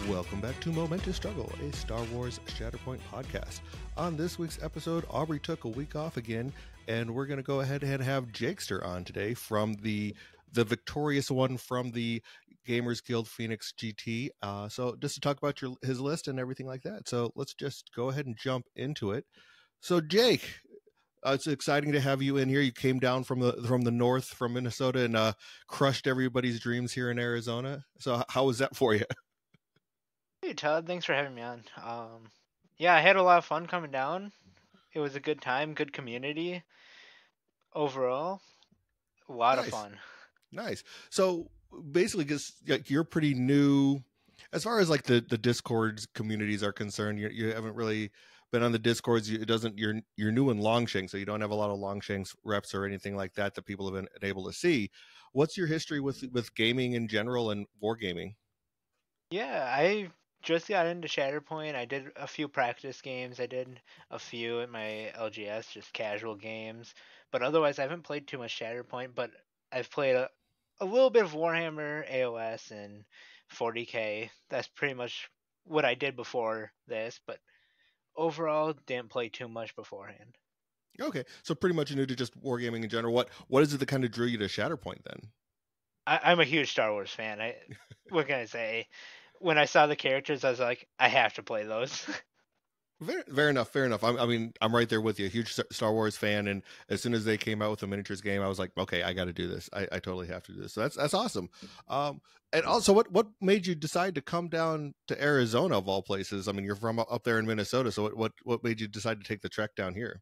Welcome back to Momentous Struggle, a Star Wars Shatterpoint podcast. On this week's episode, Aubrey took a week off again, and we're going to go ahead and have Jakester on today from the victorious one from the Gamers Guild Phoenix GT. So just to talk about his list and everything like that. So let's just go ahead and jump into it. So Jake, it's exciting to have you in here. You came down from the north, from Minnesota, and crushed everybody's dreams here in Arizona. So how was that for you? Hey Todd, thanks for having me on. Yeah, I had a lot of fun coming down. It was a good time, good community overall. A lot of Nice. fun. Nice. So basically, because you're pretty new as far as like the Discord communities are concerned. You haven't really been on the Discords. You're new in Longshanks, so you don't have a lot of Longshanks reps or anything like that people have been able to see. What's your history with gaming in general and wargaming? Yeah, I just got into Shatterpoint. I did a few practice games. I did a few at my LGS, just casual games. But otherwise, I haven't played too much Shatterpoint, but I've played a little bit of Warhammer, AOS, and 40K. That's pretty much what I did before this, but overall, didn't play too much beforehand. Okay, so pretty much new to just wargaming in general. What is it that kind of drew you to Shatterpoint then? I'm a huge Star Wars fan. What can I say? When I saw the characters, I was like, I have to play those. Fair enough. Fair enough. I'm right there with you. A huge Star Wars fan, and as soon as they came out with the miniatures game, I was like, okay, I got to do this. I totally have to do this. So that's awesome. And also, what made you decide to come down to Arizona of all places? I mean, you're from up there in Minnesota, so what made you decide to take the trek down here?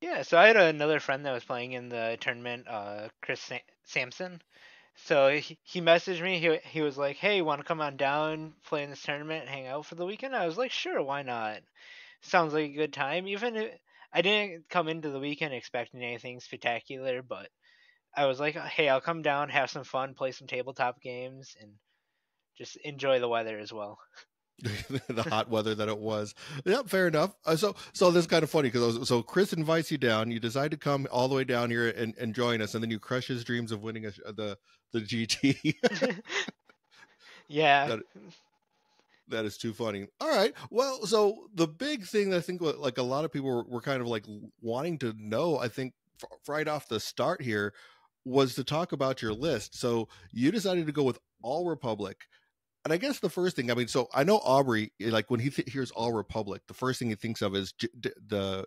Yeah, so I had another friend that was playing in the tournament, Chris Sampson. So he messaged me. He was like, "Hey, want to come on down, play in this tournament, hang out for the weekend?" I was like, "Sure, why not? Sounds like a good time." I didn't come into the weekend expecting anything spectacular, but I was like, "Hey, I'll come down, have some fun, play some tabletop games, and just enjoy the weather as well." The hot weather that it was. Yeah, fair enough. So this is kind of funny because so Chris invites you down. You decide to come all the way down here and join us, and then you crush his dreams of winning the GT. Yeah. that That is too funny. All right. Well, so the big thing that I think like a lot of people were kind of like wanting to know, I think right off the start here was to talk about your list. So you decided to go with All Republic. And I guess the first thing, I mean, so I know Aubrey, like when he hears All Republic, the first thing he thinks of is the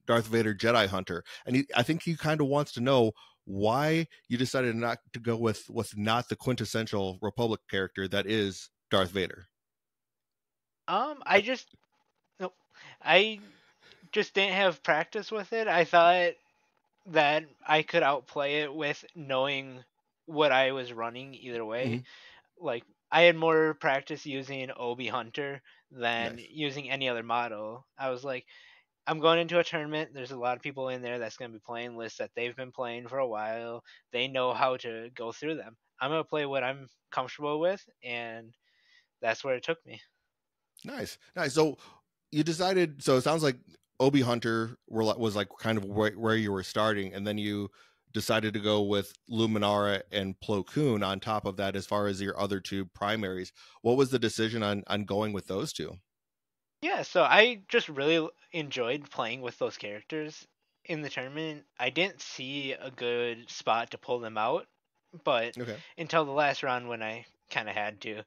Darth Vader Jedi Hunter. And I think he kind of wants to know why you decided not to go with what's not the quintessential Republic character that is Darth Vader. I just nope. I just didn't have practice with it. I thought that I could outplay it with knowing what I was running either way. Mm-hmm. Like I had more practice using Obi Hunter than Nice. using any other model. I was like, I'm going into a tournament. There's a lot of people in there that's going to be playing lists that they've been playing for a while. They know how to go through them. I'm going to play what I'm comfortable with, and that's where it took me. Nice. Nice. So you decided, so it sounds like Obi Hunter was like kind of where you were starting, and then you decided to go with Luminara and Plo Koon on top of that as far as your other two primaries. What was the decision on going with those two? Yeah, so I just really enjoyed playing with those characters in the tournament. I didn't see a good spot to pull them out, but Okay. until the last round when I kind of had to.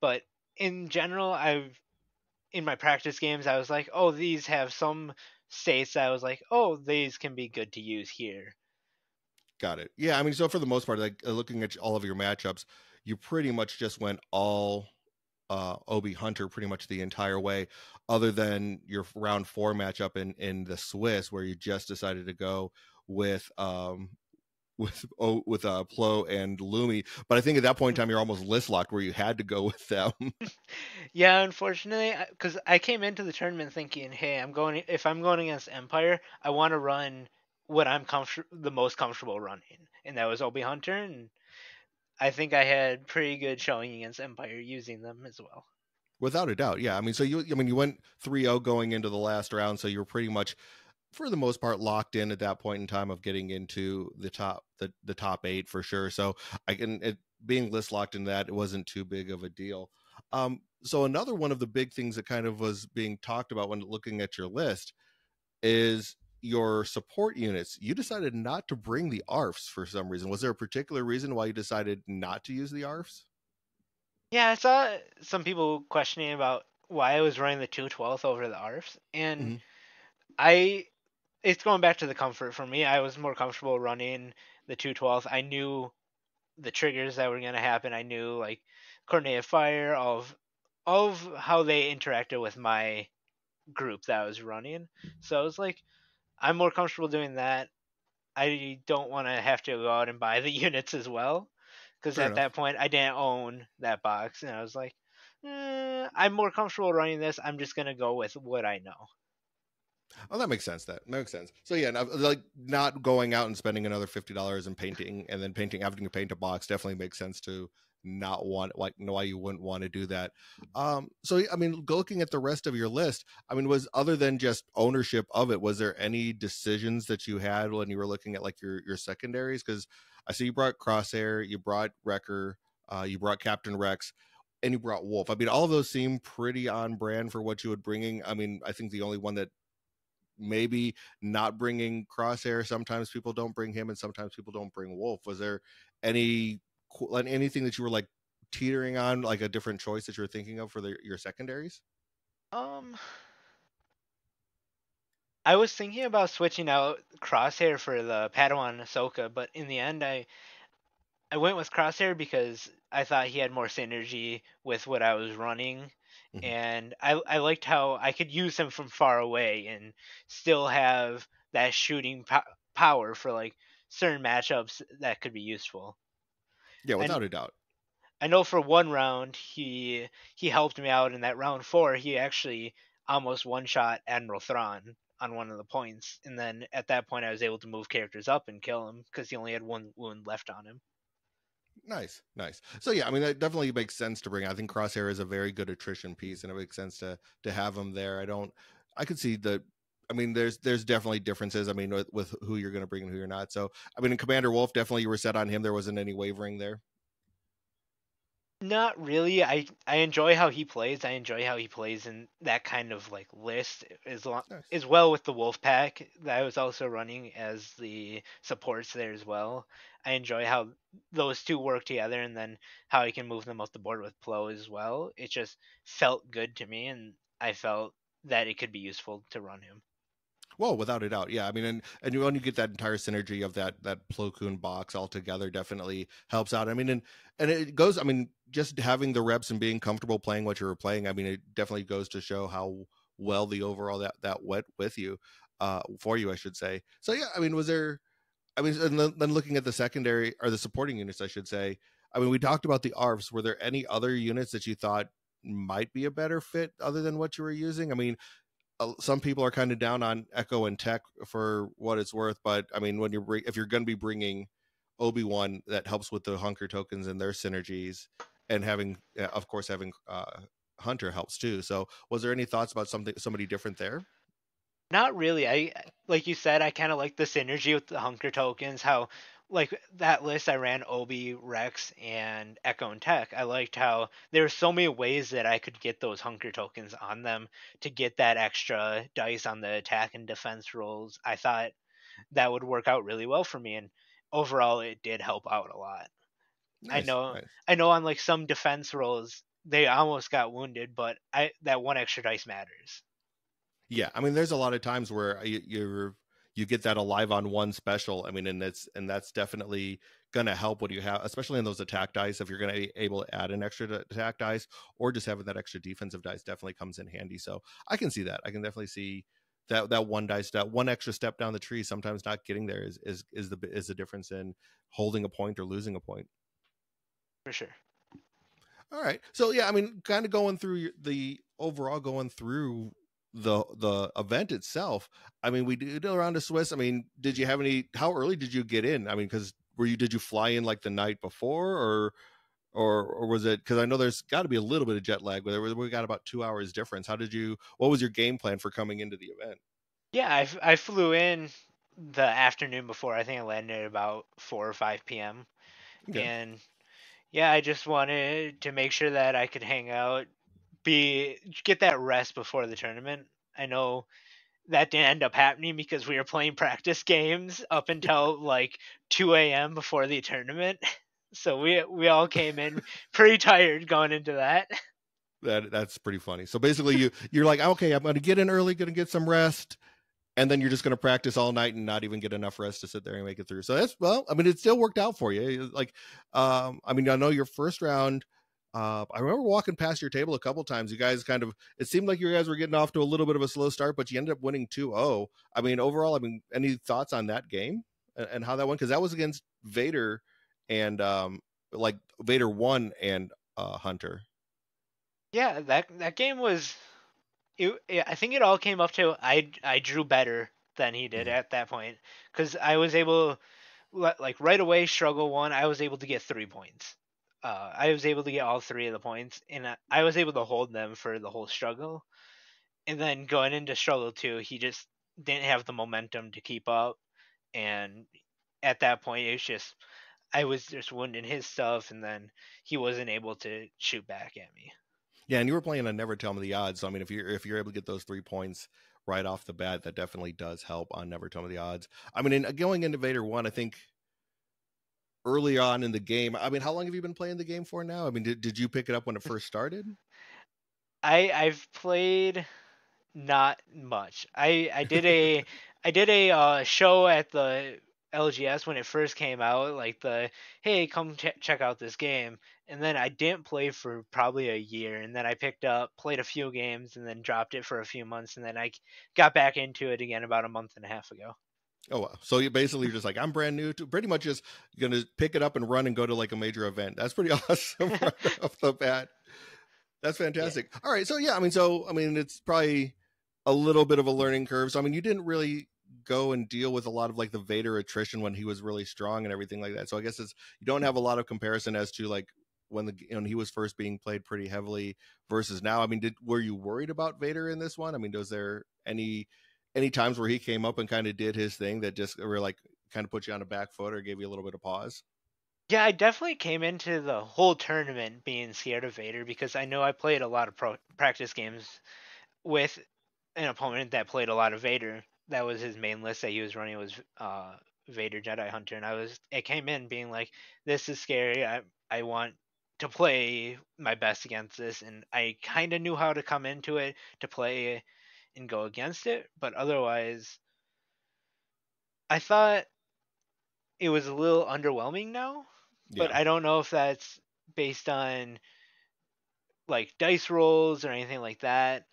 But in general, I've in my practice games, I was like, oh, these have some states that I was like, oh, these can be good to use here. Got it. Yeah, I mean, so for the most part, like looking at all of your matchups, you pretty much just went all Obi Hunter pretty much the entire way, other than your round four matchup in the Swiss, where you just decided to go with Plo and Lumi. But I think at that point in time, you're almost list locked where you had to go with them. Yeah, unfortunately, because I came into the tournament thinking, hey, if I'm going against Empire, I want to run what I'm the most comfortable running, and that was Obi Hunter, and I think I had pretty good showing against Empire using them as well. Without a doubt, yeah. I mean, so you went 3-0 going into the last round, so you were pretty much, for the most part, locked in at that point in time of getting into the top eight for sure. So being list locked in that, it wasn't too big of a deal. so another one of the big things that kind of was being talked about when looking at your list is your support units. You decided not to bring the ARFs for some reason. Was there a particular reason why you decided not to use the ARFs? Yeah, I saw some people questioning about why I was running the 212th over the ARFs, and Mm-hmm. I it's going back to the comfort for me. I was more comfortable running the 212th. I knew the triggers that were going to happen. I knew like coordinated fire of how they interacted with my group that I was running. So I was like, I'm more comfortable doing that. I don't want to have to go out and buy the units as well, because Fair at enough. that point I didn't own that box, and I was like, I'm more comfortable running this. I'm just gonna go with what I know. Oh, that makes sense. That makes sense. So yeah, like not going out and spending another $50 and painting, and then painting having to paint a box definitely makes sense to not want like know why you wouldn't want to do that. So I mean, looking at the rest of your list, I mean, was other than just ownership of it, was there any decisions that you had when you were looking at like your secondaries? Because I see you brought Crosshair, you brought Wrecker, you brought Captain Rex, and you brought Wolf. I mean, all of those seem pretty on brand for what you would bringing. I mean, I think the only one that maybe not bringing Crosshair. Sometimes people don't bring him, and sometimes people don't bring Wolf. Was there any anything that you were like teetering on, like a different choice that you were thinking of for your secondaries? Um, I was thinking about switching out Crosshair for the Padawan Ahsoka, but in the end, I went with Crosshair because I thought he had more synergy with what I was running, Mm-hmm. and I liked how I could use him from far away and still have that shooting power for like certain matchups that could be useful. Yeah, And without a doubt. I know for one round he helped me out in that round 4. He actually almost one shot Admiral Thrawn on one of the points, and then at that point I was able to move characters up and kill him because he only had one wound left on him. Nice, nice. So yeah, I mean that definitely makes sense to bring. I think Crosshair is a very good attrition piece, and it makes sense to have him there. I could see the. I mean, there's definitely differences. I mean, with who you're going to bring and who you're not. So I mean, in Commander Wolf, definitely you were set on him. There wasn't any wavering there. Not really. I enjoy how he plays. I enjoy how he plays in that kind of like list Nice. as well with the wolf pack that I was also running as the supports there as well. I enjoy how those two work together, and then how I can move them off the board with Plo as well. It just felt good to me, and I felt that it could be useful to run him. Well, without a doubt, yeah. I mean, and when you get that entire synergy of that Plo Koon box all together, definitely helps out. I mean, and it goes. I mean, just having the reps and being comfortable playing what you were playing. I mean, it definitely goes to show how well the overall that went with you, for you, I should say. So yeah, I mean, was there? I mean, and then looking at the secondary or the supporting units, I should say. I mean, we talked about the ARFs. Were there any other units that you thought might be a better fit other than what you were using? I mean, some people are kind of down on Echo and Tech for what it's worth, but I mean, when if you're going to be bringing Obi-Wan, that helps with the hunker tokens and their synergies, and having, of course, having Hunter helps too. So, was there any thoughts about somebody different there? Not really. I like you said, I kind of like the synergy with the hunker tokens. How like that list I ran Obi, Rex, and Echo and Tech. I liked how there were so many ways that I could get those hunker tokens on them to get that extra dice on the attack and defense rolls. I thought that would work out really well for me, and overall it did help out a lot. I Nice, know nice. I know on like some defense rolls they almost got wounded, but I that one extra dice matters. Yeah, I mean, there's a lot of times where you get that alive on one special. I mean, and that's definitely going to help when you have, especially in those attack dice. If you're going to be able to add an extra attack dice, or just having that extra defensive dice, definitely comes in handy. So I can see that. I can definitely see that one dice, that one extra step down the tree. Sometimes not getting there is the difference in holding a point or losing a point. For sure. All right. So yeah, I mean, kind of going through the overall going through the event itself. I mean, we did around a Swiss. I mean, did you have any? How early did you get in? I mean, because did you fly in like the night before, or was it? Because I know there's got to be a little bit of jet lag. But we got about 2 hours difference. How did you? What was your game plan for coming into the event? Yeah, I flew in the afternoon before. I think I landed at about 4 or 5 p.m. Okay. And yeah, I just wanted to make sure that I could hang out, get that rest before the tournament. I know that didn't end up happening because we were playing practice games up until like 2 a.m. before the tournament. So we all came in pretty tired going into that. That's pretty funny. So basically, you're like, okay, I'm going to get in early, going to get some rest, and then you're just going to practice all night and not even get enough rest to sit there and make it through. So that's, well, I mean, it still worked out for you. Like, I mean, I know your first round. I remember walking past your table a couple times. You guys kind of, it seemed like you guys were getting off to a little bit of a slow start, but you ended up winning 2-0. I mean, overall, I mean, any thoughts on that game and how that went? Because that was against Vader and like Vader won and Hunter. Yeah, that game was. I think it all came up to I drew better than he did Mhm. at that point because I was able like right away struggle one I was able to get 3 points. I was able to get all three of the points and I was able to hold them for the whole struggle. And then going into struggle two, he just didn't have the momentum to keep up. And at that point, it was just I was just wounding his stuff, and then he wasn't able to shoot back at me. Yeah, and you were playing on Never Tell Me the Odds. So I mean, if you're able to get those 3 points right off the bat, that definitely does help on Never Tell Me the Odds. I mean, going into Vader one, I think early on in the game. I mean, how long have you been playing the game for now? I mean, did you pick it up when it first started? I've played not much. I did a show at the LGS when it first came out, like the hey come check out this game, and then I didn't play for probably a year, and then I picked up played a few games, and then dropped it for a few months, and then I got back into it again about a month and a half ago. Oh wow! So you basically you're just like, I'm brand new to, pretty much just gonna pick it up and run and go to like a major event. That's pretty awesome right off the bat. That's Yeah. fantastic. All right, so it's probably a little bit of a learning curve. So I mean, you didn't really go and deal with a lot of like the Vader attrition when he was really strong and everything like that. So I guess it's you don't have a lot of comparison as to like when he was first being played pretty heavily versus now. I mean, were you worried about Vader in this one? I mean, was there any times where he came up and kind of did his thing that just were like kind of put you on a back foot or gave you a little bit of pause? Yeah, I definitely came into the whole tournament being scared of Vader because I know I played a lot of practice games with an opponent that played a lot of Vader. That was his main list that he was running was Vader Jedi Hunter, and I came in being like, this is scary. I want to play my best against this, and I kind of knew how to come into it to play and go against it, but otherwise, I thought it was a little underwhelming now. But Yeah. I don't know if that's based on like dice rolls or anything like that.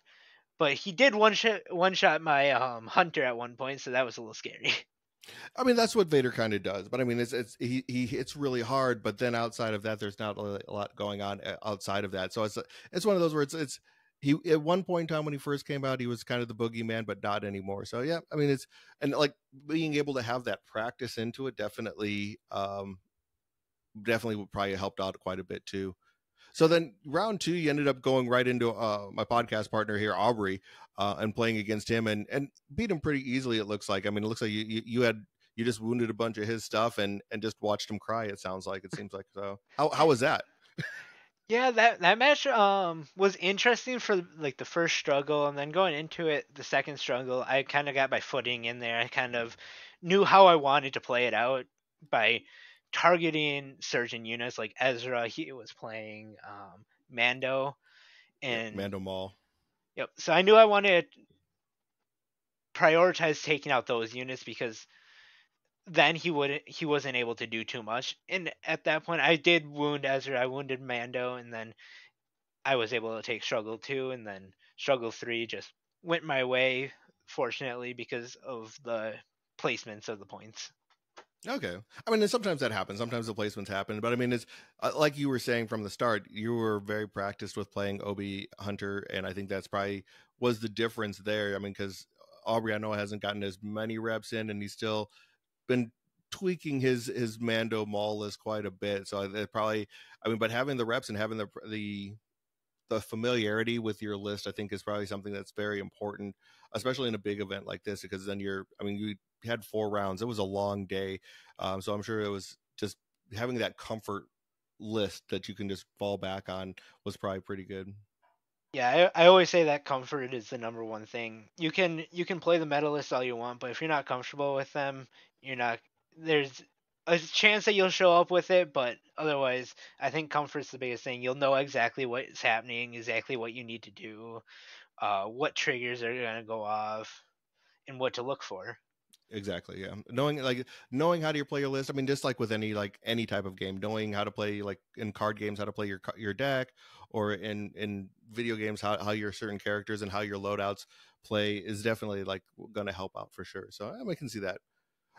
But he did one shot my hunter at one point, so that was a little scary. I mean, that's what Vader kind of does, but I mean, it's he hits really hard, but then outside of that, there's not really a lot going on outside of that. So it's one of those where it's he at one point in time when he first came out, he was kind of the boogeyman, but not anymore. So yeah, I mean, it's and like being able to have that practice into it definitely would probably helped out quite a bit too. So then round two, you ended up going right into my podcast partner here, Aubrey, and playing against him and beat him pretty easily. It looks like. I mean, it looks like you just wounded a bunch of his stuff and just watched him cry. It sounds like. It seems like so. How was that? Yeah, that match was interesting for like the first struggle, and then going into it, the second struggle, I kind of got my footing in there. I kind of knew how I wanted to play it out by targeting certain units like Ezra. He was playing Mando, Yeah, and Mando Mall. yep. So I knew I wanted to prioritize taking out those units because then he wasn't able to do too much. And at that point, I did wound Ezra. I wounded Mando, and then I was able to take struggle 2, and then struggle 3 just went my way, fortunately, because of the placements of the points. Okay. I mean, and sometimes that happens. Sometimes the placements happen, but I mean, it's like you were saying from the start. You were very practiced with playing Obi Hunter, and I think that's probably was the difference there. I mean, because Aubrey, I know hasn't gotten as many reps in, and he's still been tweaking his Mando Maul list quite a bit. So it probably, I mean, but having the reps and having the familiarity with your list, I think, is probably something that's very important, especially in a big event like this, because then I mean, you had 4 rounds. It was a long day. So I'm sure it was just having that comfort list that you can just fall back on was probably pretty good. Yeah, I always say that comfort is the number one thing. You can play the meta list all you want, but if you're not comfortable with them, you're not. There's a chance that you'll show up with it, but otherwise, I think comfort's the biggest thing. You'll know exactly what's happening, exactly what you need to do, what triggers are gonna go off, and what to look for. Exactly. Yeah. Knowing how to play your list. I mean, just like with any type of game, knowing how to play, like in card games, how to play your deck, or in video games, how your certain characters and how your loadouts play is definitely like going to help out for sure. So I can see that.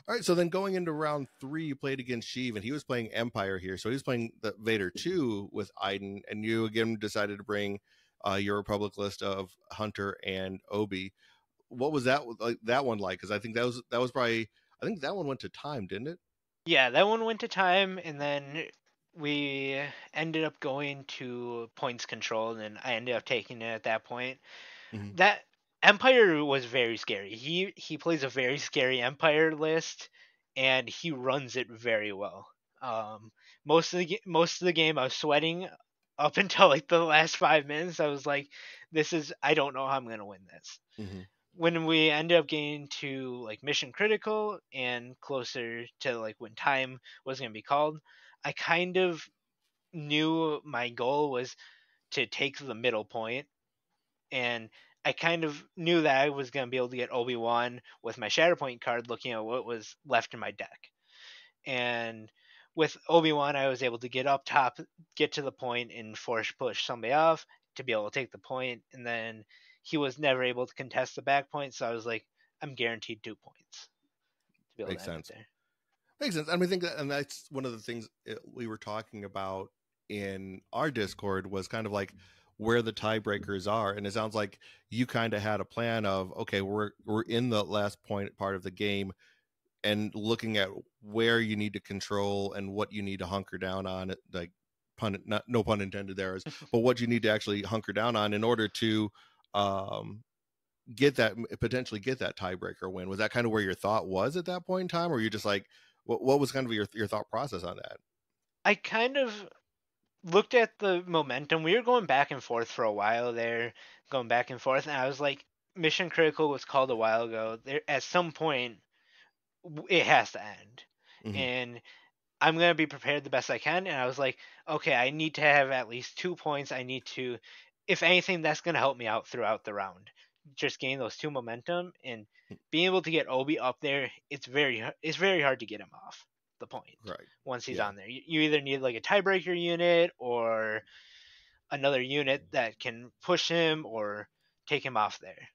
All right. So then going into round 3, you played against Sheev, and he was playing Empire here. So he was playing the Vader 2 with Iden, and you again decided to bring your Republic list of Hunter and Obi. What was that one like? Because I think that was probably, I think that one went to time, didn't it? Yeah, that one went to time, and then we ended up going to points control, and then I ended up taking it at that point. Hmm. That Empire was very scary. He plays a very scary Empire list, and he runs it very well. Um, most of the game, I was sweating up until like the last 5 minutes. I was like, "This is I don't know how I'm gonna win this." Hmm. When we ended up getting to like mission critical and closer to like when time was gonna be called, I kind of knew my goal was to take the middle point, and I kind of knew that I was going to be able to get Obi-Wan with my Shatterpoint card looking at what was left in my deck. And with Obi-Wan, I was able to get up top, get to the point, and force push somebody off to be able to take the point. And then he was never able to contest the back point, so I was like, I'm guaranteed 2 points to be able to Makes end it sense. there. Makes sense. I mean, I think that, and that's one of the things we were talking about in our Discord was kind of like where the tiebreakers are, and it sounds like you kind of had a plan of, okay, we're in the last point part of the game, and looking at where you need to control and what you need to hunker down on, like no pun intended there is, but what you need to actually hunker down on in order to um get that, potentially get that tiebreaker win. Was that kind of where your thought was at that point in time, or you just like what was kind of your thought process on that? I kind of looked at the momentum. We were going back and forth for a while there, going back and forth, and I was like, Mission Critical was called a while ago. There, at some point, it has to end, Hmm. and I'm gonna be prepared the best I can. And I was like, okay, I need to have at least 2 points. I need to, if anything, that's gonna help me out throughout the round. Just gain those two momentum and being able to get Obi up there. It's very hard to get him off the point Right. once he's Yeah. on there. You either need like a tiebreaker unit or another unit that can push him or take him off there.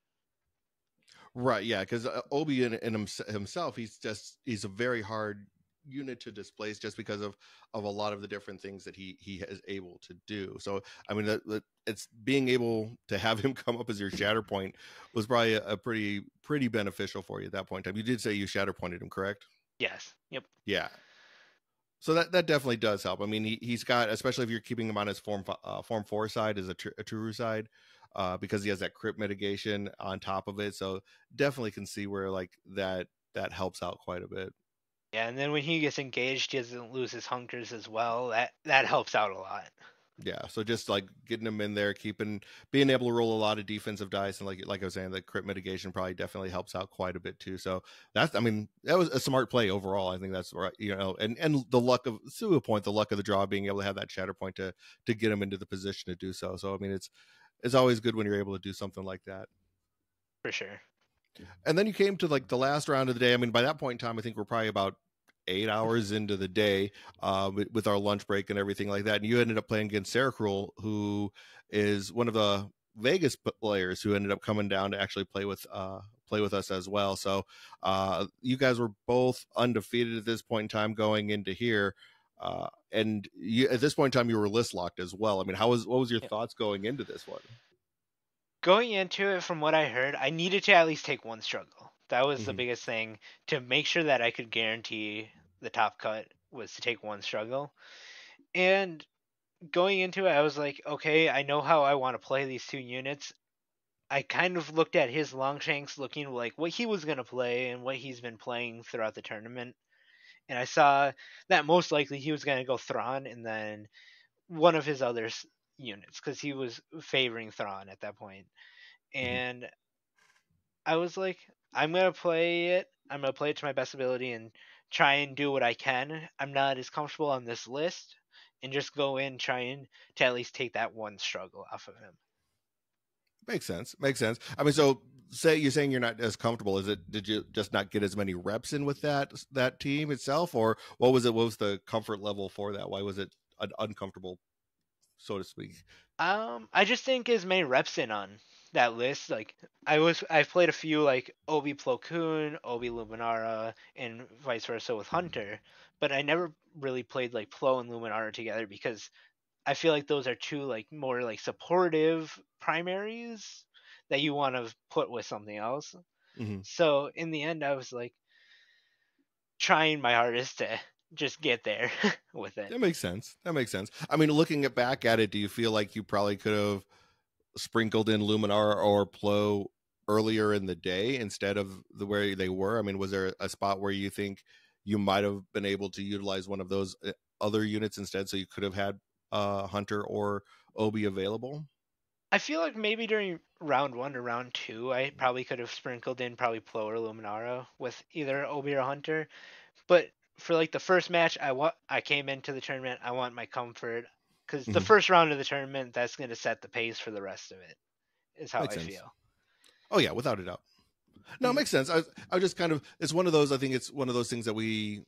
Right. Yeah. Because Obi himself, he's a very hard unit to displace just because of a lot of the different things that he is able to do. So I mean, it's being able to have him come up as your shatter point was probably a pretty beneficial for you at that point in time. You did say you shatter pointed him, correct? Yes. Yep. Yeah. So that definitely does help. I mean, he's got, especially if you're keeping him on his form 4 side as a true side, because he has that crit mitigation on top of it. So definitely can see where like that helps out quite a bit. Yeah, and then when he gets engaged, he doesn't lose his hunkers as well. That helps out a lot. Yeah. So just like getting him in there, being able to roll a lot of defensive dice, and like I was saying, the crit mitigation probably definitely helps out quite a bit too. So that's, I mean, that was a smart play overall. I think that's right. And the luck of, to a point, the luck of the draw, being able to have that shatter point to get him into the position to do so. So I mean, it's always good when you're able to do something like that. For sure. And then you came to like the last round of the day. I mean, by that point in time, I think we're probably about 8 hours into the day, with our lunch break and everything like that. And you ended up playing against Sarah Cruel, who is one of the Vegas players who ended up coming down to actually play with us as well. So you guys were both undefeated at this point in time going into here. And at this point in time, you were list locked as well. I mean, what was your Yeah. thoughts going into this one? Going into it, from what I heard, I needed to at least take one struggle. That was the Hmm. biggest thing to make sure that I could guarantee the top cut was to take one struggle. And going into it, I was like, okay, I know how I want to play these two units. I kind of looked at his Longshanks, looking like what he was going to play and what he's been playing throughout the tournament. And I saw that most likely he was going to go Thrawn, and then one of his other units because he was favoring Thrawn at that point. Mhm. And I was like, I'm gonna play it. I'm gonna play it to my best ability and try and do what I can. I'm not as comfortable on this list, and just go in trying to at least take that one struggle off of him. Makes sense. Makes sense. I mean, so say you're saying you're not as comfortable. Is it? Did you just not get as many reps in with that team itself, or what was it? What was the comfort level for that? Why was it uncomfortable, so to speak? I just think as many reps in on that list. Like I've played a few like Obi Plo Koon, Obi Luminara, and vice versa with Hunter, but I never really played like Plo and Luminara together because I feel like those are two like more like supportive primaries that you want to put with something else. Hmm. So in the end, I was like trying my hardest to just get there with it. That makes sense. That makes sense. I mean, looking back at it, do you feel like you probably could have sprinkled in Luminar or Plo earlier in the day instead of the where they were? I mean, was there a spot where you think you might have been able to utilize one of those other units instead, so you could have had Hunter or Obi available? I feel like maybe during round one or round two, I probably could have sprinkled in probably Plo or Luminara with either Obi or Hunter. But for like the first match, I came into the tournament. I want my comfort because the Hmm. first round of the tournament that's going to set the pace for the rest of it. Is how Makes I sense. feel. Oh yeah, without a doubt. No, it Mm. makes sense. I just kind of, it's one of those. I think it's one of those things that we,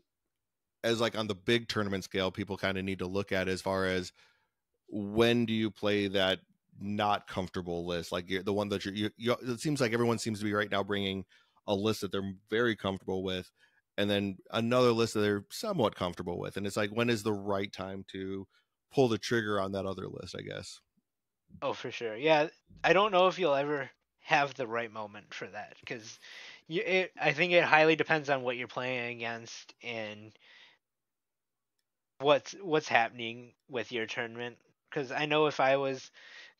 as like on the big tournament scale, people kind of need to look at as far as when do you play that not comfortable list, like the one that it seems like everyone seems to be right now bringing a list that they're very comfortable with, and then another list that they're somewhat comfortable with, and it's like, when is the right time to pull the trigger on that other list, I guess. Oh, for sure. Yeah, I don't know if you'll ever have the right moment for that because I think it highly depends on what you're playing against and what's happening with your tournament. Because I know if I was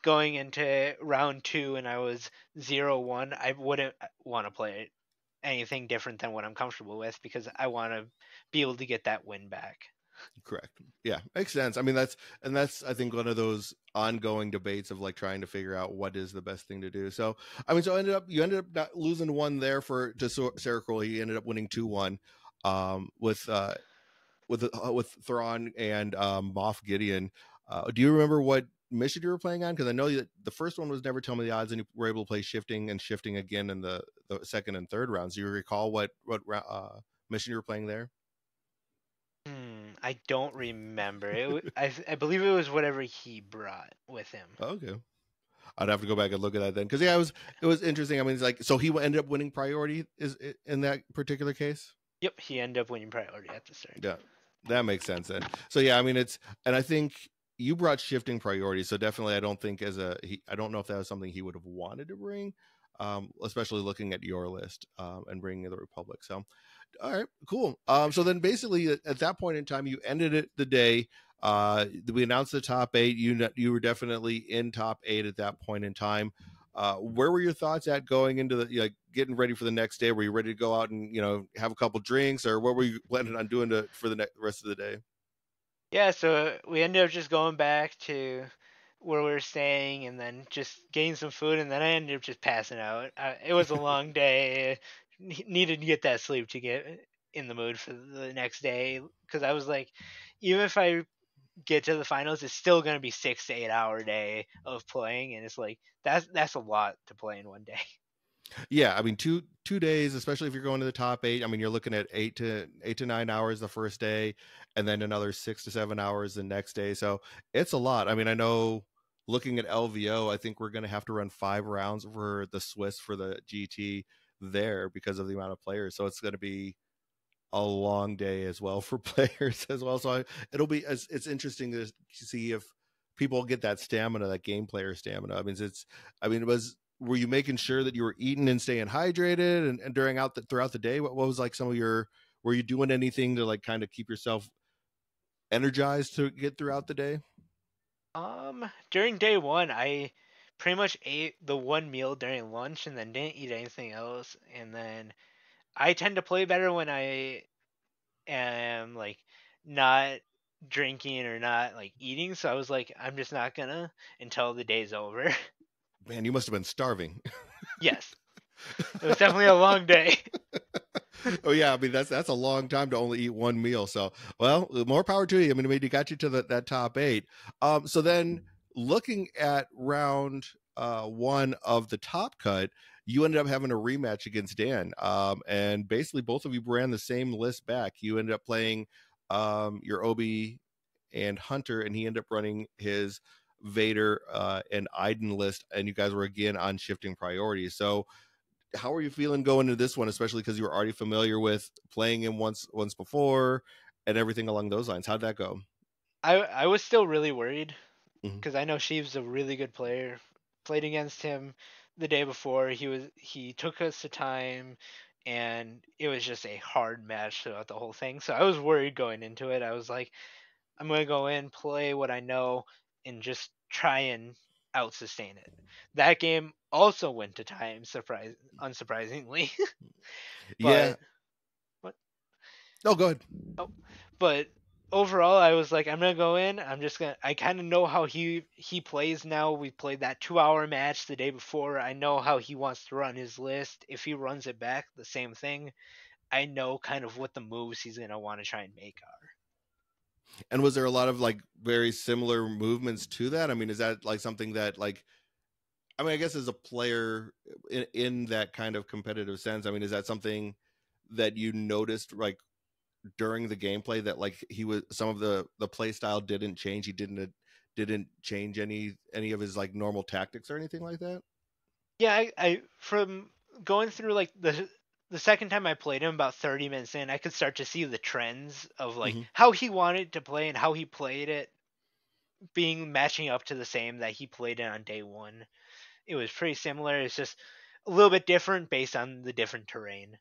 going into round two and I was 0-1, I wouldn't want to play anything different than what I'm comfortable with because I want to be able to get that win back. Correct. Yeah, makes sense. I mean, that's I think one of those ongoing debates of like trying to figure out what is the best thing to do. So I mean, so you ended up not losing one there for to Sarah Crowley. He ended up winning 2-1 with Thrawn and Moff Gideon. Do you remember what mission you were playing on? Because I know that the first one was never tell me the odds, and you were able to play shifting and shifting again in the second and third rounds. Do you recall what mission you were playing there? I don't remember. I believe it was whatever he brought with him. Okay. I'd have to go back and look at that then, because yeah, it was interesting. I mean, it's like, so he ended up winning priority is in that particular case. Yep, he ended up winning priority at the start. Yeah, that makes sense then. So yeah, I mean, and I think you brought shifting priority, so definitely I don't think I don't know if that was something he would have wanted to bring, especially looking at your list and bringing the Republic. So all right, cool. So then basically at that point in time, you ended it the day. We announced the top eight. You were definitely in top eight at that point in time. Where were your thoughts at going into the, like, getting ready for the next day? Were you ready to go out and have a couple drinks, or what were you planning on doing for the rest of the day? Yeah, so we ended up just going back to where we were staying and then just getting some food, and then I ended up just passing out. It was a long day. Needed to get that sleep to get in the mood for the next day because I was like, even if I get to the finals, it's still gonna be 6 to 8 hour day of playing, and it's like that's a lot to play in one day. Yeah, I mean, two days, especially if you're going to the top eight. I mean, you're looking at 8 to 9 hours the first day, and then another 6 to 7 hours the next day. So it's a lot. I mean, I know, looking at LVO, I think we're going to have to run 5 rounds for the Swiss for the GT there because of the amount of players. So it's going to be a long day as well for players as well. So it's interesting to see if people get that stamina, that game player stamina. I mean, were you making sure that you were eating and staying hydrated and throughout the day? What was like were you doing anything to like kind of keep yourself energized to get throughout the day? During day one, I pretty much ate the one meal during lunch and then didn't eat anything else. And then I tend to play better when I am like not. drinking or not like eating. So I was like, I'm just not gonna until the day's over. Man, you must have been starving. Yes, it was definitely a long day. Oh yeah, I mean that's a long time to only eat one meal. So well, more power to you. I mean, you got you to that top eight. So then looking at round one of the top cut, you ended up having a rematch against Dan. And basically both of you ran the same list back. You ended up playing your Obi and Hunter, and he ended up running his Vader and Iden list, and you guys were again on shifting priorities. So how are you feeling going into this one, especially because you were already familiar with playing him once before and everything along those lines? How'd that go? I was still really worried Hmm. because I know Sheev's a really good player. Played against him the day before. He took us to time, and it was just a hard match throughout the whole thing. So I was worried going into it. I was like, I'm gonna go in, play what I know, and just try and out sustain it. That game also went to time, unsurprisingly. Yeah. but what? Oh, go ahead. Oh, but overall, I was like, I'm gonna go in. I kind of know how he plays now. We played that 2 hour match the day before. I know how he wants to run his list. If he runs it back, the same thing. I know kind of what the moves he's gonna want to try and make are. And was there a lot of like very similar movements to that? I mean, is that like something that like I mean, I guess as a player in that kind of competitive sense, I mean, is that something that you noticed like during the gameplay that like he was some of the play style didn't change? He didn't change any of his like normal tactics or anything like that? Yeah, I from going through like the second time I played him about 30 minutes in, I could start to see the trends of like Hmm. how he wanted to play and how he played it being matching up to the same that he played it on day one. It was pretty similar. It's just a little bit different based on the different terrain.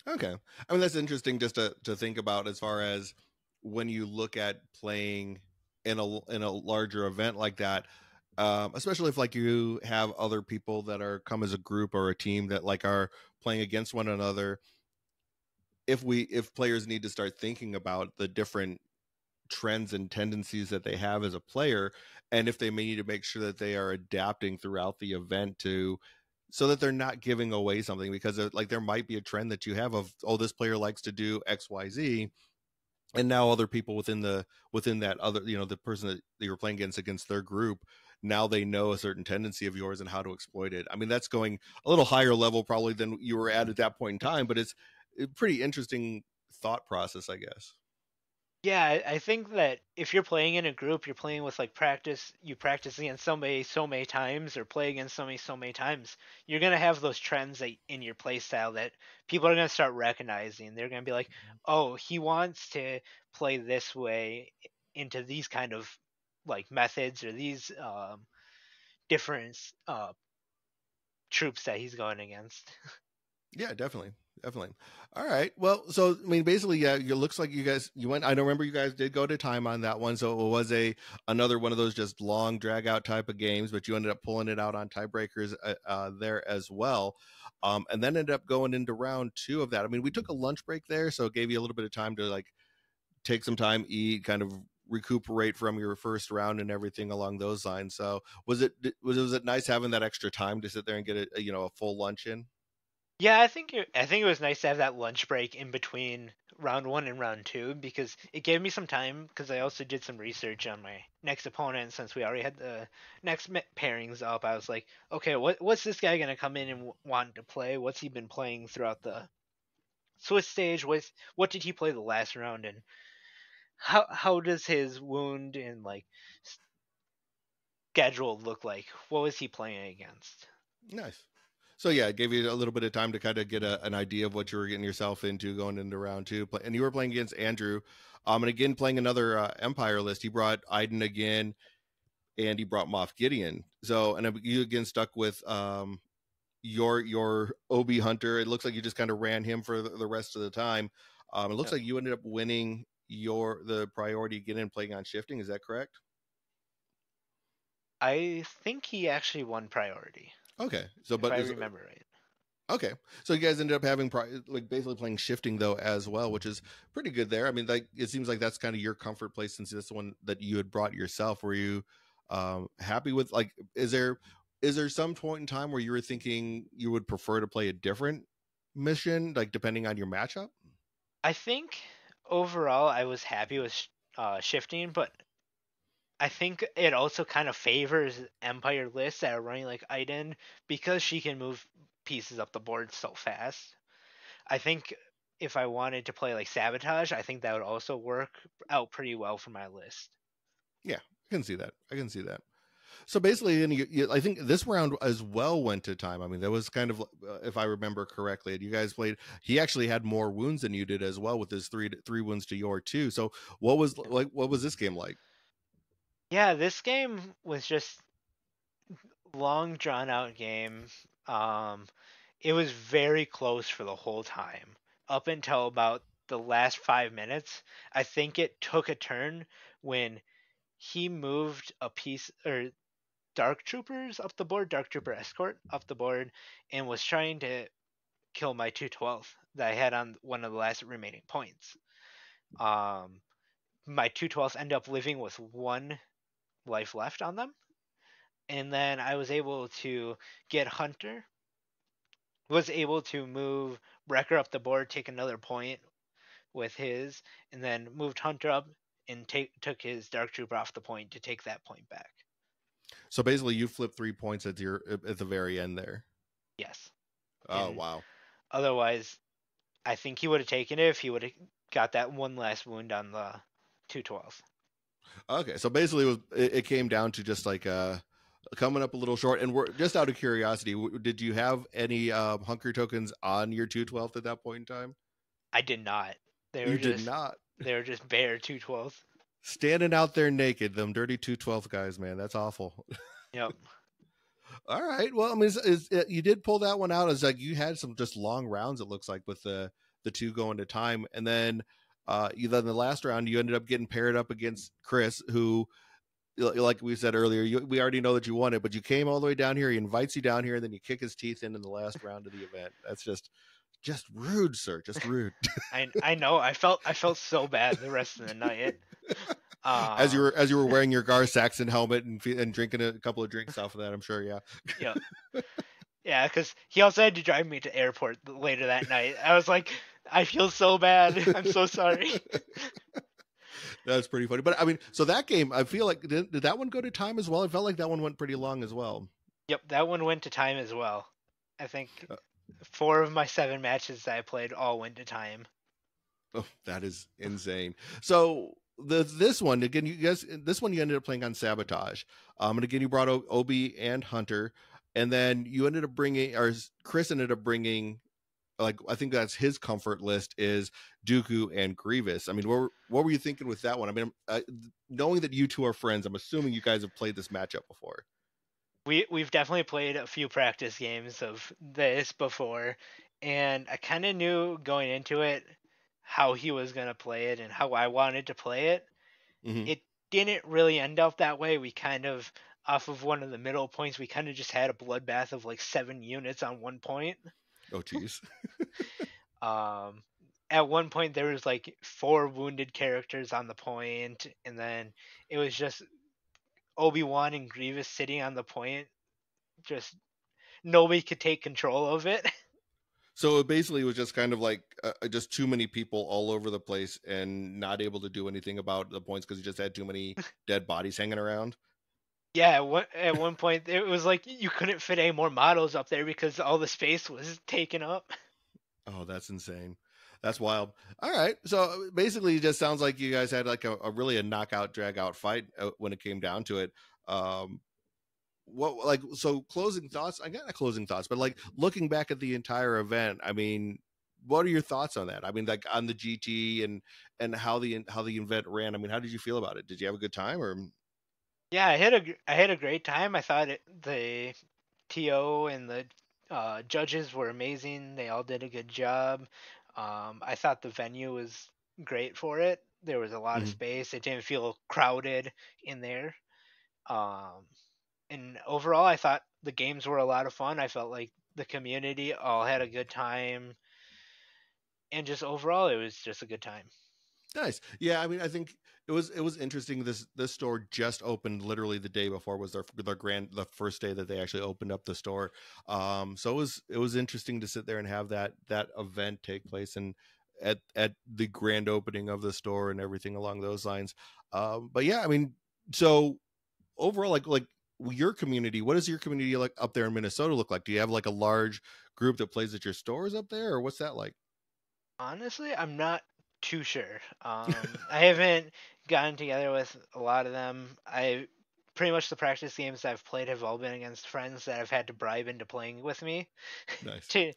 Okay. I mean, that's interesting just to think about as far as when you look at playing in a larger event like that, especially if like you have other people that are come as a group or a team that like are playing against one another. If players need to start thinking about the different trends and tendencies that they have as a player, and if they may need to make sure that they are adapting throughout the event to so that they're not giving away something because like there might be a trend that you have of, oh, this player likes to do XYZ, and now other people within that other, the person that you were playing against their group, now they know a certain tendency of yours and how to exploit it. I mean, that's going a little higher level probably than you were at that point in time, but it's a pretty interesting thought process, I guess. Yeah, I think that if you're playing in a group, you're playing with like practice. You practice against somebody so many times, or play against somebody so many times. You're gonna have those trends that, in your play style that people are gonna start recognizing. They're gonna be like, "Oh, he wants to play this way into these kind of like methods or these different troops that he's going against." Yeah, definitely. Definitely. All right. Well, so I mean, basically, yeah, it looks like you went. I don't remember you guys did go to time on that one, so it was another one of those just long drag out type of games, but you ended up pulling it out on tiebreakers there as well, and then ended up going into round two of that. I mean, we took a lunch break there, so it gave you a little bit of time to like take some time, eat, kind of recuperate from your first round and everything along those lines. So was it nice having that extra time to sit there and get a full lunch in? Yeah, I think it was nice to have that lunch break in between round one and round two because it gave me some time because I also did some research on my next opponent since we already had the next pairings up. I was like, okay, what's this guy gonna come in and want to play? What's he been playing throughout the Swiss stage? What did he play the last round, and how does his wound and like schedule look like? What was he playing against? Nice. So yeah, it gave you a little bit of time to kind of get an idea of what you were getting yourself into going into round two. And you were playing against Andrew, and again playing another Empire list. He brought Iden again, and he brought Moff Gideon. So and you again stuck with your Obi Hunter. It looks like you just kind of ran him for the rest of the time. It looks Yep. like you ended up winning the priority again and playing on shifting. Is that correct? I think he actually won priority, Okay. So, if but I is remember right. Okay, so you guys ended up having like basically playing shifting though as well, which is pretty good there. I mean, like it seems like that's kind of your comfort place since that's the one that you had brought yourself. Were you happy with like? Is there some point in time where you were thinking you would prefer to play a different mission, like depending on your matchup? I think overall I was happy with shifting, but I think it also kind of favors Empire lists that are running like Iden because she can move pieces up the board so fast. I think if I wanted to play like Sabotage, I think that would also work out pretty well for my list. Yeah, I can see that. I can see that. So basically, and I think this round as well went to time. I mean, that was kind of, if I remember correctly, and you guys played. He actually had more wounds than you did as well, with his three wounds to your two. So what was like? What was this game like? Yeah, this game was just long drawn out game. Um, it was very close for the whole time up until about the last 5 minutes. I think it took a turn when he moved a piece or dark troopers up the board, dark trooper escort up the board, and was trying to kill my 212 that I had on one of the last remaining points. Um, my 212s end up living with one life left on them, and then I was able to get Hunter, was able to move Wrecker up the board, take another point with his, and then moved Hunter up and took his Dark Trooper off the point to take that point back. So basically, you flipped 3 points at the very end there. Yes. Oh And wow. otherwise, I think he would have taken it if he would have got that one last wound on the 212. Okay, so basically, it came down to just like coming up a little short. And we're just out of curiosity, did you have any hunker tokens on your 212 at that point in time? I did not. They were You did just not. they were just bare 212s. Standing out there naked, them dirty 212 guys, man. That's awful. Yep. All right. Well, I mean, you did pull that one out. It's like you had some just long rounds. It looks like with the two going to time, and then you then the last round you ended up getting paired up against Chris, who, like we said earlier, we already know that you won it, but you came all the way down here. He invites you down here, and then you kick his teeth in the last round of the event. That's just rude, sir. Just rude. I know. I felt so bad the rest of the night. Um. As you were wearing your Gar Saxon helmet and drinking a couple of drinks off of that, I'm sure. Yeah. Yep. Yeah, because he also had to drive me to airport later that night. I was like, I feel so bad. I'm so sorry. That's pretty funny. But I mean, so that game, I feel like did that one go to time as well? I felt like that one went pretty long as well. Yep, that one went to time as well. I think Uh, 4 of my 7 matches that I played all went to time. oh, that is insane. So this one again, you guys, this one you ended up playing on Sabotage. And again, you brought Obi and Hunter, and then you ended up bringing, or Chris ended up bringing, like I think that's his comfort list is Dooku and Grievous. I mean, what were you thinking with that one? I mean, knowing that you two are friends, I'm assuming you guys have played this matchup before. We've definitely played a few practice games of this before, and I kind of knew going into it how he was gonna play it and how I wanted to play it. Mm-hmm. It didn't really end up that way. We kind of off of one of the middle points, we kind of just had a bloodbath of like 7 units on one point. Oh, geez. Um, at one point there was like 4 wounded characters on the point, and then it was just Obi-Wan and Grievous sitting on the point. Just nobody could take control of it. So it basically was just kind of like just too many people all over the place and not able to do anything about the points because you just had too many dead bodies hanging around. Yeah, at one point it was like you couldn't fit any more models up there because all the space was taken up. Oh, that's insane. That's wild. All right. So basically, it just sounds like you guys had like a really a knockout, drag out fight when it came down to it. Um, what like so closing thoughts? I got not closing thoughts, but like looking back at the entire event, I mean, what are your thoughts on that? I mean, like on the GT and how the event ran. I mean, how did you feel about it? Did you have a good time or? Yeah, I had a great time. I thought the TO and the judges were amazing. They all did a good job. I thought the venue was great for it. There was a lot of Mhm. space. It didn't feel crowded in there. Um, and overall, I thought the games were a lot of fun. I felt like the community all had a good time, and just overall, it was just a good time. Nice. Yeah, I mean, I think it was interesting. This store just opened literally the day before was the first day that they actually opened up the store. So it was interesting to sit there and have that event take place and at the grand opening of the store and everything along those lines. But yeah, I mean, so overall, like your community, what does your community like up there in Minnesota look like? Do you have like a large group that plays at your stores up there, or what's that like? Honestly, I'm not too sure. I haven't gotten together with a lot of them. I pretty much the practice games I've played have all been against friends that I've had to bribe into playing with me Nice. to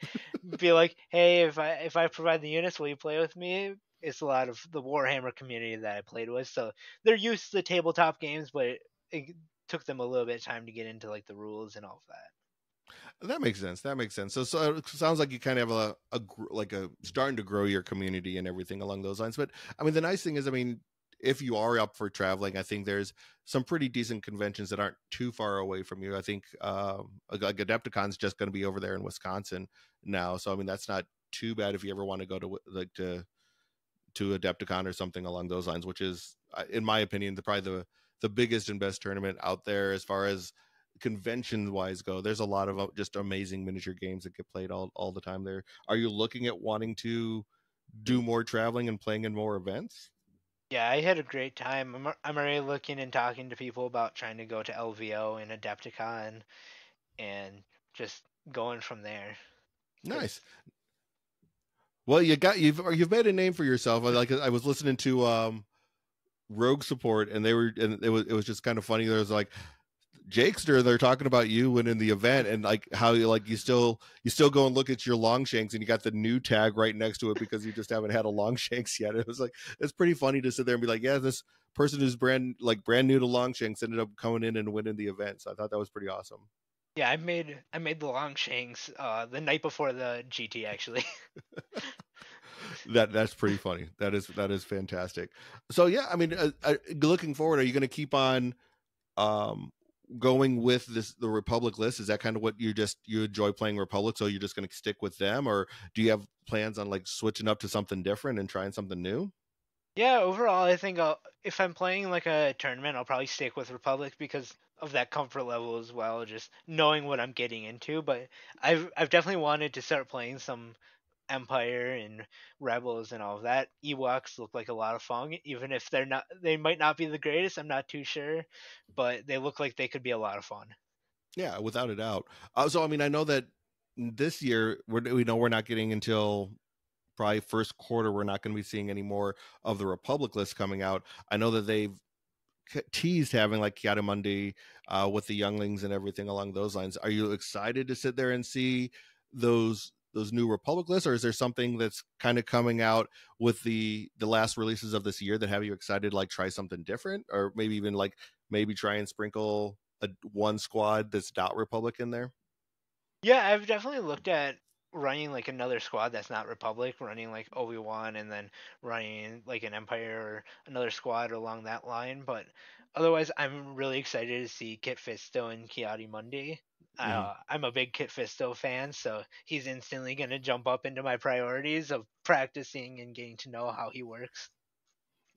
be like, hey, if I provide the units, will you play with me? It's a lot of the Warhammer community that I played with, so they're used to the tabletop games, but it took them a little bit of time to get into like the rules and all of that. That makes sense. That makes sense. So it sounds like you kind of have like a starting to grow your community and everything along those lines. But I mean, the nice thing is, I mean, if you are up for traveling, I think there's some pretty decent conventions that aren't too far away from you. I think like Adepticon's just going to be over there in Wisconsin now, so I mean that's not too bad if you ever want to go to like to Adepticon or something along those lines, which is, in my opinion, probably the biggest and best tournament out there as far as convention wise go. There's a lot of just amazing miniature games that get played all the time there. Are you looking at wanting to do more traveling and playing in more events? Yeah, I had a great time. I'm already looking and talking to people about trying to go to LVO and Adepticon and just going from there. Nice. Cause Well, you've made a name for yourself. Like I was listening to Rogue Support, and it was just kind of funny. There was like Jakester, they're talking about you winning the event and like how you still go and look at your Longshanks and you got the new tag right next to it because you just haven't had a Longshanks yet. It was like it's pretty funny to sit there and be like, yeah, this person who's brand new to Longshanks ended up coming in and winning the event. So I thought that was pretty awesome. yeah, I made the Longshanks the night before the GT actually. That's pretty funny. That is fantastic. So yeah, I mean, looking forward, are you going to keep on um going with the Republic list? Is that kind of what you enjoy playing Republic, so you're just going to stick with them, or do you have plans on like switching up to something different and trying something new? Yeah, overall, I think if I'm playing like a tournament, I'll probably stick with Republic because of that comfort level as well, just knowing what I'm getting into. But I've definitely wanted to start playing some Empire and Rebels and all of that. Ewoks look like a lot of fun, even if they might not be the greatest. I'm not too sure, but they look like they could be a lot of fun. Yeah, without a doubt. So I mean, I know that this year we know we're not getting until probably first quarter. We're not going to be seeing any more of the Republic list coming out. I know that they've teased having like Kiadamundi with the younglings and everything along those lines. Are you excited to sit there and see those new Republic lists, or is there something that's kind of coming out with the last releases of this year that have you excited to like try something different, or maybe even like maybe try and sprinkle one squad that's not Republic in there? Yeah, I've definitely looked at running like another squad that's not Republic, running like Obi-Wan and then running like an Empire or another squad along that line. But otherwise, I'm really excited to see Kit Fisto and Kiadi Mundi. Hmm. I'm a big Kit Fisto fan, so he's instantly going to jump up into my priorities of practicing and getting to know how he works.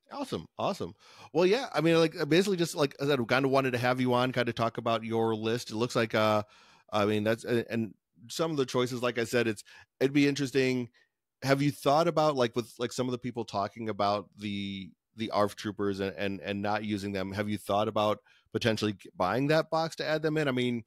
Awesome, awesome. Well, yeah, I mean, like basically, just like I said, we kind of wanted to have you on, kind of talk about your list. It looks like, I mean, that's and some of the choices, like I said, it'd be interesting. Have you thought about like with like some of the people talking about the ARF troopers and not using them? Have you thought about potentially buying that box to add them in? I mean,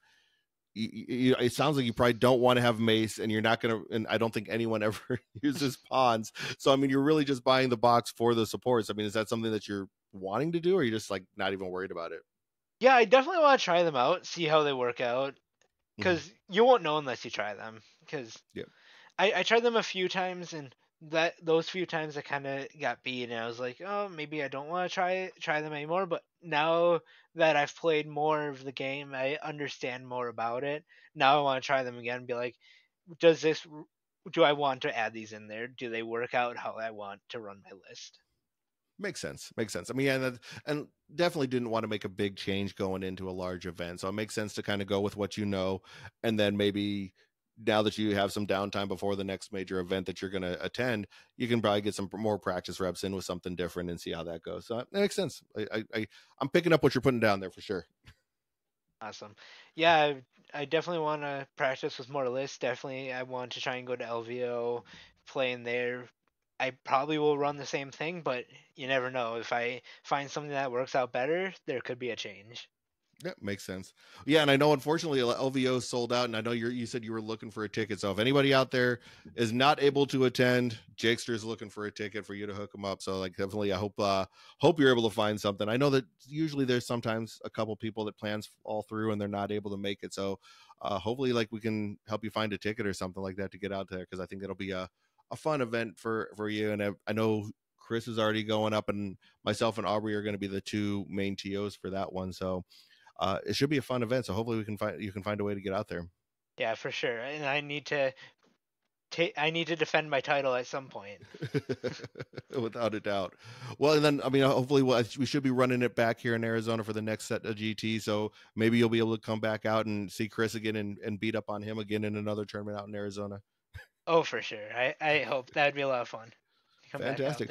it sounds like you probably don't want to have mace, and you're not going to, and I don't think anyone ever uses pawns. So I mean, you're really just buying the box for the supports. I mean, is that something that you're wanting to do, or are you just like not even worried about it? Yeah, I definitely want to try them out, see how they work out, Hmm. because you won't know unless you try them. Because Yeah, I tried them a few times, and that those few times I kind of got beat, and I was like, oh, maybe I don't want to try them anymore. But now that I've played more of the game, I understand more about it. Now I want to try them again and be like, does this? Do I want to add these in there? Do they work out how I want to run my list? makes sense. Makes sense. I mean, yeah, and definitely didn't want to make a big change going into a large event, so it makes sense to kind of go with what you know, and then maybe now that you have some downtime before the next major event that you're going to attend, you can probably get some more practice reps in with something different and see how that goes. So that makes sense. I'm picking up what you're putting down there for sure. Awesome. Yeah, I definitely want to practice with more lists. Definitely, I want to try and go to LVO, play in there. I probably will run the same thing, but you never know. If I find something that works out better, there could be a change. Yeah, makes sense. Yeah, and I know unfortunately LVO sold out, and I know you said you were looking for a ticket. So if anybody out there is not able to attend, Jakester is looking for a ticket for you to hook them up. So like definitely, I hope you're able to find something. I know that usually there's sometimes a couple people that plans fall through and they're not able to make it. So hopefully, like we can help you find a ticket or something like that to get out there, because I think it'll be a fun event for you. And I know Chris is already going up, and myself and Aubrey are going to be the two main TOs for that one. So it should be a fun event. So hopefully you can find a way to get out there. Yeah, for sure. And I need to defend my title at some point. Without a doubt. Well, and then I mean, hopefully we should be running it back here in Arizona for the next set of GT. So maybe you'll be able to come back out and see Chris again and beat up on him again in another tournament out in Arizona. Oh, for sure. I hope that'd be a lot of fun. Come Fantastic.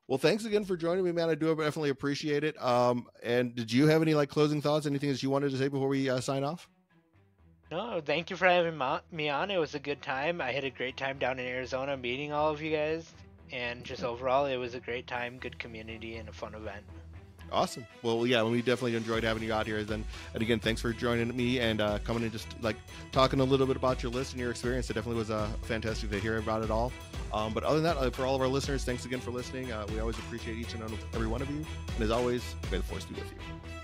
Well, thanks again for joining me, man. I do definitely appreciate it. And did you have any like closing thoughts, anything that you wanted to say before we sign off? No, thank you for having me on. It was a good time. I had a great time down in Arizona meeting all of you guys. And just overall, it was a great time, good community, and a fun event. Awesome. Well, yeah, we definitely enjoyed having you out here. And again, thanks for joining me and coming and just like talking a little bit about your list and your experience. It definitely was fantastic to hear about it all. But other than that, for all of our listeners, thanks again for listening. We always appreciate each and every one of you. And as always, may the force be with you.